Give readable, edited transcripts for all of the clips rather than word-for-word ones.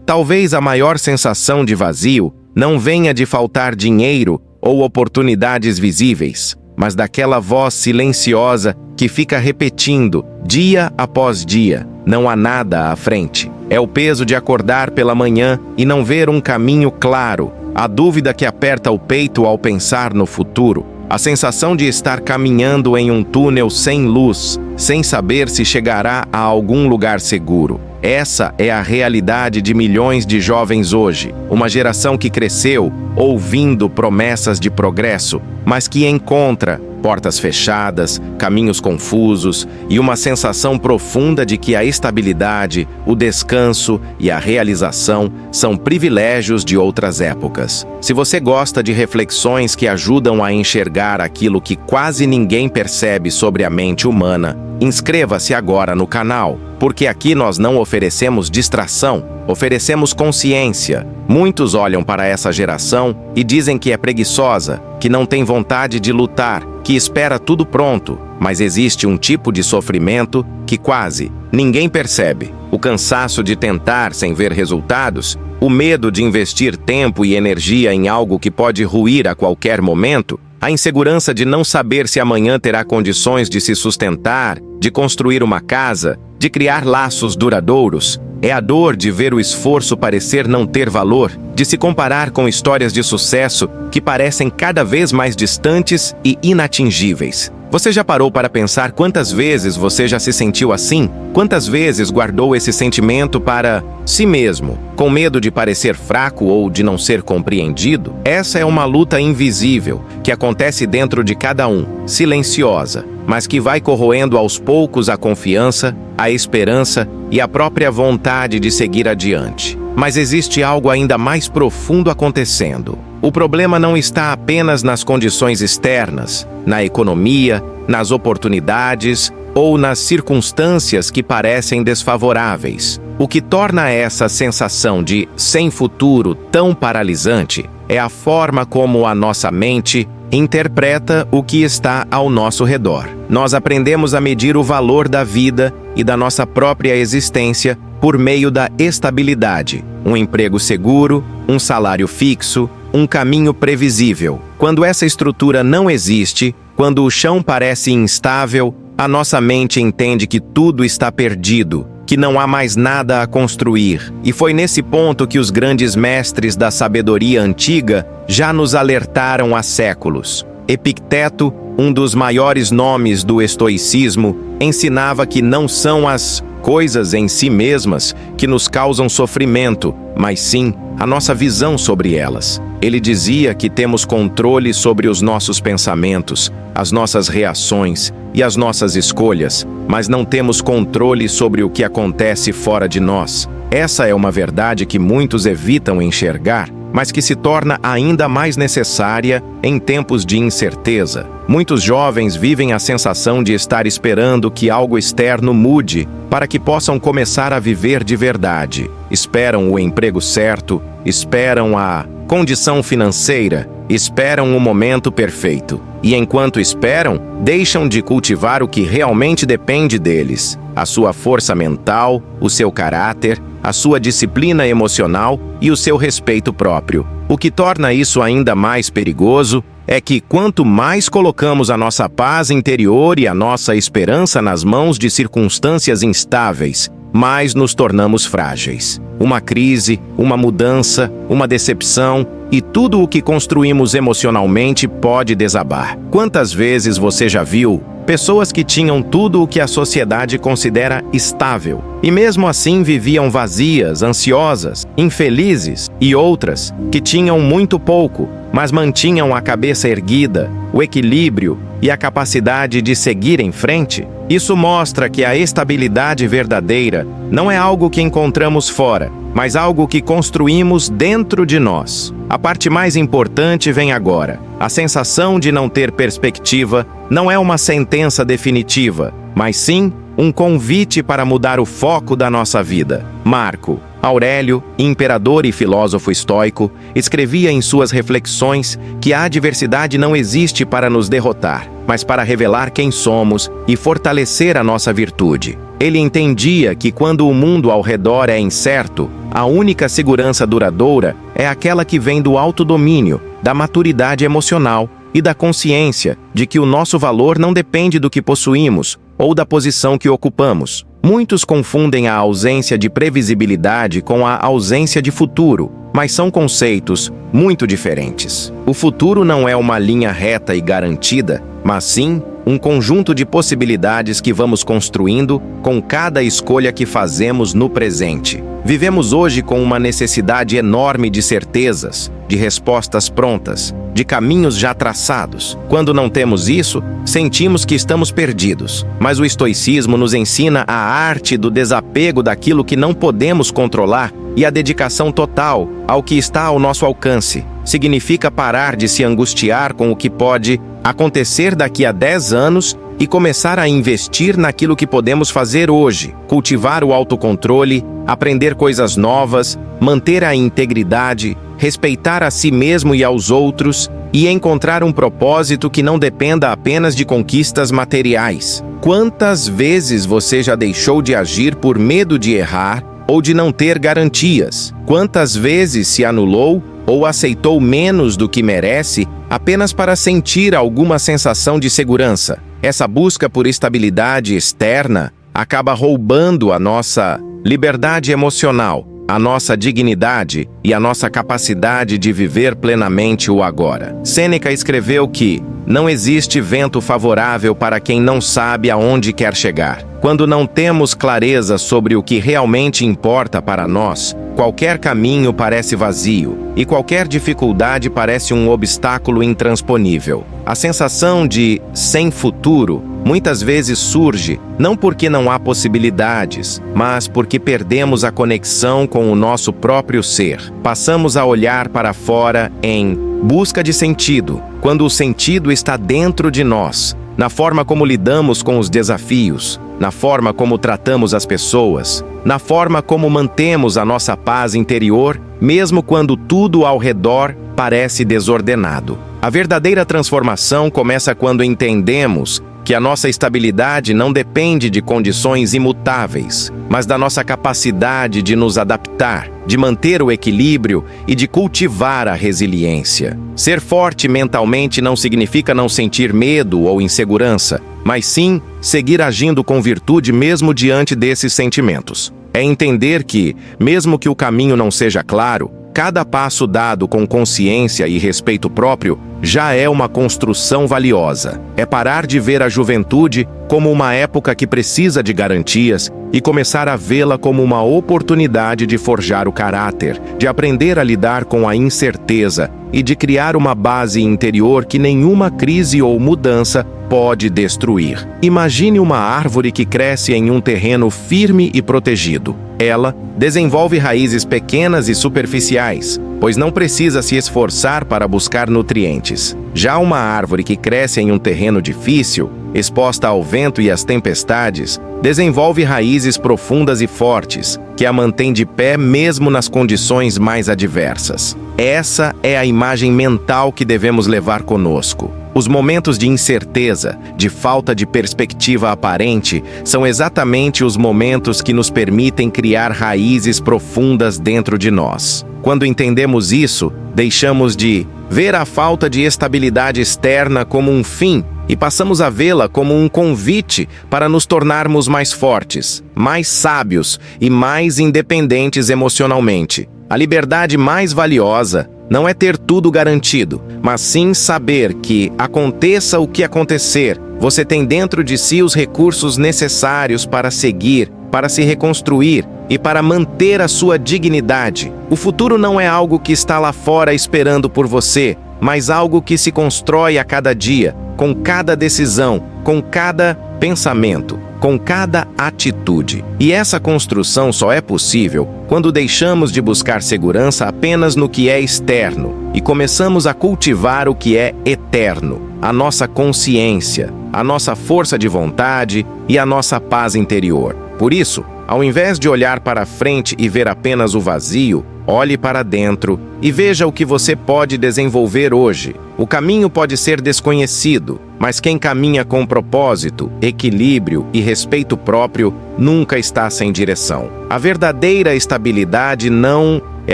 Talvez a maior sensação de vazio não venha de faltar dinheiro ou oportunidades visíveis, mas daquela voz silenciosa que fica repetindo, dia após dia, não há nada à frente. É o peso de acordar pela manhã e não ver um caminho claro, a dúvida que aperta o peito ao pensar no futuro, a sensação de estar caminhando em um túnel sem luz, sem saber se chegará a algum lugar seguro. Essa é a realidade de milhões de jovens hoje, uma geração que cresceu ouvindo promessas de progresso, mas que encontra portas fechadas, caminhos confusos e uma sensação profunda de que a estabilidade, o descanso e a realização são privilégios de outras épocas. Se você gosta de reflexões que ajudam a enxergar aquilo que quase ninguém percebe sobre a mente humana, inscreva-se agora no canal, porque aqui nós não oferecemos distração, oferecemos consciência. Muitos olham para essa geração e dizem que é preguiçosa, que não tem vontade de lutar, que espera tudo pronto, mas existe um tipo de sofrimento que quase ninguém percebe. O cansaço de tentar sem ver resultados, o medo de investir tempo e energia em algo que pode ruir a qualquer momento, a insegurança de não saber se amanhã terá condições de se sustentar, de construir uma casa, de criar laços duradouros. É a dor de ver o esforço parecer não ter valor, de se comparar com histórias de sucesso que parecem cada vez mais distantes e inatingíveis. Você já parou para pensar quantas vezes você já se sentiu assim? Quantas vezes guardou esse sentimento para si mesmo, com medo de parecer fraco ou de não ser compreendido? Essa é uma luta invisível que acontece dentro de cada um, silenciosa, mas que vai corroendo aos poucos a confiança, a esperança e a própria vontade de seguir adiante. Mas existe algo ainda mais profundo acontecendo. O problema não está apenas nas condições externas, na economia, nas oportunidades ou nas circunstâncias que parecem desfavoráveis. O que torna essa sensação de sem futuro tão paralisante é a forma como a nossa mente interpreta o que está ao nosso redor. Nós aprendemos a medir o valor da vida e da nossa própria existência por meio da estabilidade, um emprego seguro, um salário fixo, um caminho previsível. Quando essa estrutura não existe, quando o chão parece instável, a nossa mente entende que tudo está perdido, que não há mais nada a construir. E foi nesse ponto que os grandes mestres da sabedoria antiga já nos alertaram há séculos. Epicteto, um dos maiores nomes do estoicismo, ensinava que não são as coisas em si mesmas que nos causam sofrimento, mas sim a nossa visão sobre elas. Ele dizia que temos controle sobre os nossos pensamentos, as nossas reações e as nossas escolhas, mas não temos controle sobre o que acontece fora de nós. Essa é uma verdade que muitos evitam enxergar, mas que se torna ainda mais necessária em tempos de incerteza. Muitos jovens vivem a sensação de estar esperando que algo externo mude para que possam começar a viver de verdade. Esperam o emprego certo, esperam a condição financeira, esperam o momento perfeito. E enquanto esperam, deixam de cultivar o que realmente depende deles: a sua força mental, o seu caráter, a sua disciplina emocional e o seu respeito próprio. O que torna isso ainda mais perigoso é que quanto mais colocamos a nossa paz interior e a nossa esperança nas mãos de circunstâncias instáveis, mais nos tornamos frágeis. Uma crise, uma mudança, uma decepção e tudo o que construímos emocionalmente pode desabar. Quantas vezes você já viu pessoas que tinham tudo o que a sociedade considera estável e mesmo assim viviam vazias, ansiosas, infelizes, e outras que tinham muito pouco, mas mantinham a cabeça erguida, o equilíbrio e a capacidade de seguir em frente? Isso mostra que a estabilidade verdadeira não é algo que encontramos fora, mas algo que construímos dentro de nós. A parte mais importante vem agora. A sensação de não ter perspectiva não é uma sentença definitiva, mas sim um convite para mudar o foco da nossa vida. Marco Aurélio, imperador e filósofo estoico, escrevia em suas reflexões que a adversidade não existe para nos derrotar, mas para revelar quem somos e fortalecer a nossa virtude. Ele entendia que quando o mundo ao redor é incerto, A única segurança duradoura é aquela que vem do autodomínio, da maturidade emocional e da consciência de que o nosso valor não depende do que possuímos ou da posição que ocupamos. Muitos confundem a ausência de previsibilidade com a ausência de futuro, mas são conceitos muito diferentes. O futuro não é uma linha reta e garantida, mas sim um conjunto de possibilidades que vamos construindo com cada escolha que fazemos no presente. Vivemos hoje com uma necessidade enorme de certezas, de respostas prontas, de caminhos já traçados. Quando não temos isso, sentimos que estamos perdidos. Mas o estoicismo nos ensina a arte do desapego daquilo que não podemos controlar e a dedicação total ao que está ao nosso alcance. Significa parar de se angustiar com o que pode acontecer daqui a 10 anos e começar a investir naquilo que podemos fazer hoje, cultivar o autocontrole, aprender coisas novas, manter a integridade, respeitar a si mesmo e aos outros e encontrar um propósito que não dependa apenas de conquistas materiais. Quantas vezes você já deixou de agir por medo de errar ou de não ter garantias? Quantas vezes se anulou ou aceitou menos do que merece apenas para sentir alguma sensação de segurança? Essa busca por estabilidade externa acaba roubando a nossa liberdade emocional, a nossa dignidade e a nossa capacidade de viver plenamente o agora. Sêneca escreveu que não existe vento favorável para quem não sabe aonde quer chegar. Quando não temos clareza sobre o que realmente importa para nós, qualquer caminho parece vazio e qualquer dificuldade parece um obstáculo intransponível. A sensação de sem futuro muitas vezes surge não porque não há possibilidades, mas porque perdemos a conexão com o nosso próprio ser. Passamos a olhar para fora em busca de sentido, quando o sentido está dentro de nós, na forma como lidamos com os desafios, na forma como tratamos as pessoas, na forma como mantemos a nossa paz interior, mesmo quando tudo ao redor parece desordenado. A verdadeira transformação começa quando entendemos que a nossa estabilidade não depende de condições imutáveis, mas da nossa capacidade de nos adaptar, de manter o equilíbrio e de cultivar a resiliência. Ser forte mentalmente não significa não sentir medo ou insegurança, mas sim seguir agindo com virtude mesmo diante desses sentimentos. É entender que, mesmo que o caminho não seja claro, cada passo dado com consciência e respeito próprio já é uma construção valiosa. É parar de ver a juventude como uma época que precisa de garantias e começar a vê-la como uma oportunidade de forjar o caráter, de aprender a lidar com a incerteza e de criar uma base interior que nenhuma crise ou mudança pode destruir. Imagine uma árvore que cresce em um terreno firme e protegido. Ela desenvolve raízes pequenas e superficiais, pois não precisa se esforçar para buscar nutrientes. Já uma árvore que cresce em um terreno difícil, exposta ao vento e às tempestades, desenvolve raízes profundas e fortes, que a mantém de pé mesmo nas condições mais adversas. Essa é a imagem mental que devemos levar conosco. Os momentos de incerteza, de falta de perspectiva aparente, são exatamente os momentos que nos permitem criar raízes profundas dentro de nós. Quando entendemos isso, deixamos de ver a falta de estabilidade externa como um fim e passamos a vê-la como um convite para nos tornarmos mais fortes, mais sábios e mais independentes emocionalmente. A liberdade mais valiosa não é ter tudo garantido, mas sim saber que, aconteça o que acontecer, você tem dentro de si os recursos necessários para seguir, para se reconstruir e para manter a sua dignidade. O futuro não é algo que está lá fora esperando por você, mas algo que se constrói a cada dia, com cada decisão, com cada pensamento, com cada atitude. E essa construção só é possível quando deixamos de buscar segurança apenas no que é externo e começamos a cultivar o que é eterno, a nossa consciência, a nossa força de vontade e a nossa paz interior. Por isso, ao invés de olhar para frente e ver apenas o vazio, Olhe para dentro e veja o que você pode desenvolver hoje. O caminho pode ser desconhecido, mas quem caminha com propósito, equilíbrio e respeito próprio nunca está sem direção. A verdadeira estabilidade não é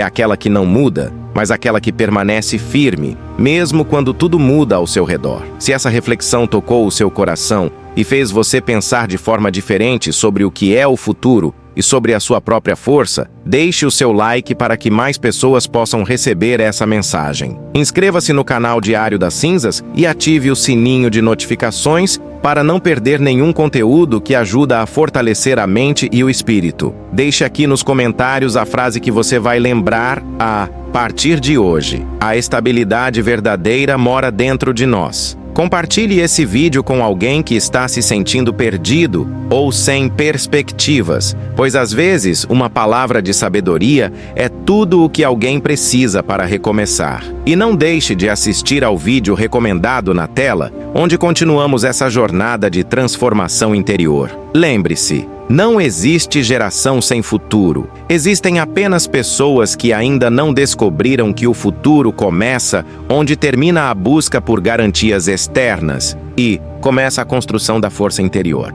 aquela que não muda, mas aquela que permanece firme, mesmo quando tudo muda ao seu redor. Se essa reflexão tocou o seu coração e fez você pensar de forma diferente sobre o que é o futuro e sobre a sua própria força, deixe o seu like para que mais pessoas possam receber essa mensagem. Inscreva-se no canal Diário das Cinzas e ative o sininho de notificações para não perder nenhum conteúdo que ajuda a fortalecer a mente e o espírito. Deixe aqui nos comentários a frase que você vai lembrar a partir de hoje. A estabilidade verdadeira mora dentro de nós. Compartilhe esse vídeo com alguém que está se sentindo perdido ou sem perspectivas, pois às vezes uma palavra de sabedoria é tudo o que alguém precisa para recomeçar. E não deixe de assistir ao vídeo recomendado na tela, onde continuamos essa jornada de transformação interior. Lembre-se, não existe geração sem futuro. Existem apenas pessoas que ainda não descobriram que o futuro começa onde termina a busca por garantias externas e começa a construção da força interior.